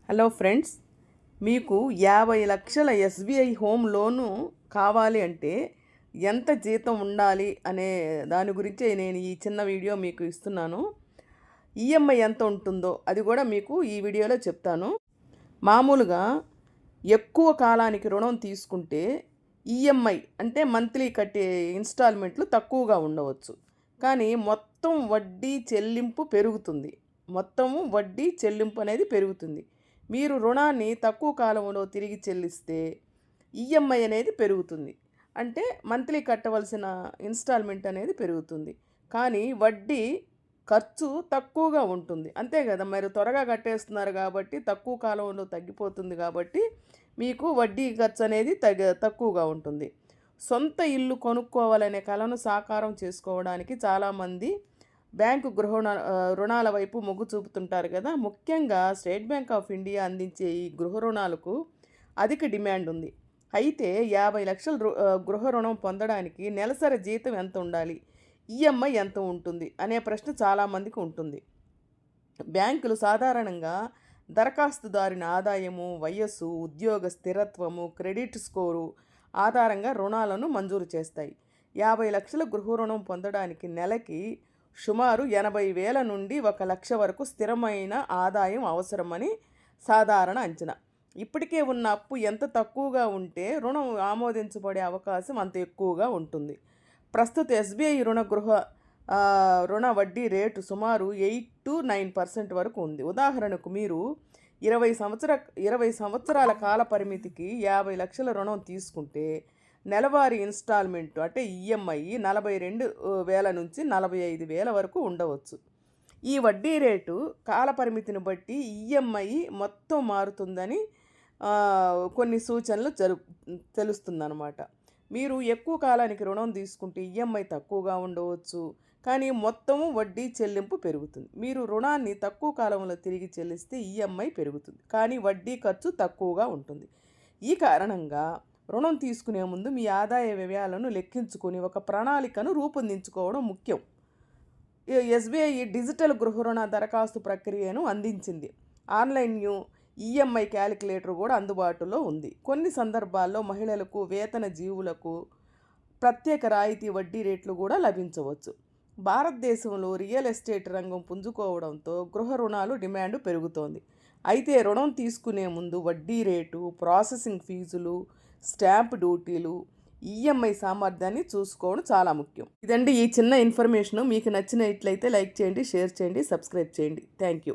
Hello friends, మీకు 50 లక్షల SBI home లోను కావాలి అంటే ఎంత జీతం ఉండాలి అనే దాని గురించే నేను ఈ చిన్న వీడియో మీకు ఇస్తున్నాను. ఈఎంఐ ఎంత ఉంటుందో అది కూడా మీకు ఈ వీడియోలో చెప్తాను. మామూలుగా ఎక్కువ కాలానికి రుణం తీసుకుంటే ఈఎంఐ అంటే మంత్లీ కట్టే ఇన్స్టాల్మెంట్లు తక్కువగా ఉండవచ్చు. కానీ మొత్తము వడ్డీ చెల్లింపు అనేది పెరుగుతుంది. మీరు రుణాన్ని తక్కువ కాలంలో తిరిగి చెల్లిస్తే ఈఎంఐ అనేది పెరుగుతుంది. అంటే మంత్లీ కట్టవలసిన ఇన్స్టాల్మెంట్ అనేది పెరుగుతుంది. కానీ వడ్డీ ఖర్చు తక్కువగా ఉంటుంది. అంతే కదా, మరి త్వరగా కట్టేస్తున్నారు కాబట్టి తక్కువ కాలంలో తగ్గిపోతుంది కాబట్టి మీకు వడ్డీ ఖర్చు అనేది తక్కువగా ఉంటుంది. సొంత ఇల్లు కొనుక్కోవాలనే కలను సాకారం చేసుకోవడానికి చాలామంది బ్యాంకు రుణాల వైపు మొగ్గు చూపుతుంటారు కదా. ముఖ్యంగా స్టేట్ బ్యాంక్ ఆఫ్ ఇండియా అందించే ఈ గృహ రుణాలకు అధిక డిమాండ్ ఉంది. అయితే 50 లక్షల గృహ రుణం పొందడానికి నెలసరి జీతం ఎంత ఉండాలి, ఈఎంఐ ఎంత ఉంటుంది అనే ప్రశ్న చాలామందికి ఉంటుంది. బ్యాంకులు సాధారణంగా దరఖాస్తుదారుని ఆదాయము, వయస్సు, ఉద్యోగ స్థిరత్వము, క్రెడిట్ స్కోరు ఆధారంగా రుణాలను మంజూరు చేస్తాయి. 50 లక్షల గృహ రుణం పొందడానికి నెలకి సుమారు 80,000 నుండి 1,00,000 వరకు స్థిరమైన ఆదాయం అవసరమని సాధారణ అంచనా. ఇప్పటికే ఉన్న అప్పు ఎంత తక్కువగా ఉంటే రుణం ఆమోదించబడే అవకాశం అంత ఎక్కువగా ఉంటుంది. ప్రస్తుత ఎస్బీఐ రుణ వడ్డీ రేటు సుమారు 8-9% వరకు ఉంది. ఉదాహరణకు మీరు 20 సంవత్సరాల కాల పరిమితికి 50 లక్షల రుణం తీసుకుంటే నెలవారీ ఇన్స్టాల్మెంట్ అంటే ఈఎంఐ 42,000 నుంచి 45,000 వరకు ఉండవచ్చు. ఈ వడ్డీ రేటు కాలపరిమితిని బట్టి ఈఎంఐ మొత్తం మారుతుందని కొన్ని సూచనలు తెలుస్తుందన్నమాట. మీరు ఎక్కువ కాలానికి రుణం తీసుకుంటే ఈఎంఐ తక్కువగా ఉండవచ్చు, కానీ మొత్తము వడ్డీ చెల్లింపు పెరుగుతుంది. మీరు రుణాన్ని తక్కువ కాలంలో తిరిగి చెల్లిస్తే ఈఎంఐ పెరుగుతుంది, కానీ వడ్డీ ఖర్చు తక్కువగా ఉంటుంది. ఈ కారణంగా రుణం తీసుకునే ముందు మీ ఆదాయ వ్యయాలను లెక్కించుకొని ఒక ప్రణాళికను రూపొందించుకోవడం ముఖ్యం. ఎస్బీఐ డిజిటల్ గృహ రుణ దరఖాస్తు ప్రక్రియను అందించింది. ఆన్లైన్ ఈఎంఐ క్యాలిక్యులేటర్ కూడా అందుబాటులో ఉంది. కొన్ని సందర్భాల్లో మహిళలకు, వేతన జీవులకు ప్రత్యేక రాయితీ వడ్డీ రేట్లు కూడా లభించవచ్చు. భారతదేశంలో రియల్ ఎస్టేట్ రంగం పుంజుకోవడంతో గృహ రుణాలు డిమాండ్ పెరుగుతోంది. అయితే రుణం తీసుకునే ముందు వడ్డీ రేటు, ప్రాసెసింగ్ ఫీజులు, స్టాంప్ డ్యూటీలు, ఈఎంఐ సామర్థ్యాన్ని చూసుకోవడం చాలా ముఖ్యం. ఇదండి ఈ చిన్న ఇన్ఫర్మేషన్. మీకు నచ్చినట్లయితే లైక్ చేయండి, షేర్ చేయండి, సబ్స్క్రైబ్ చేయండి. Thank you.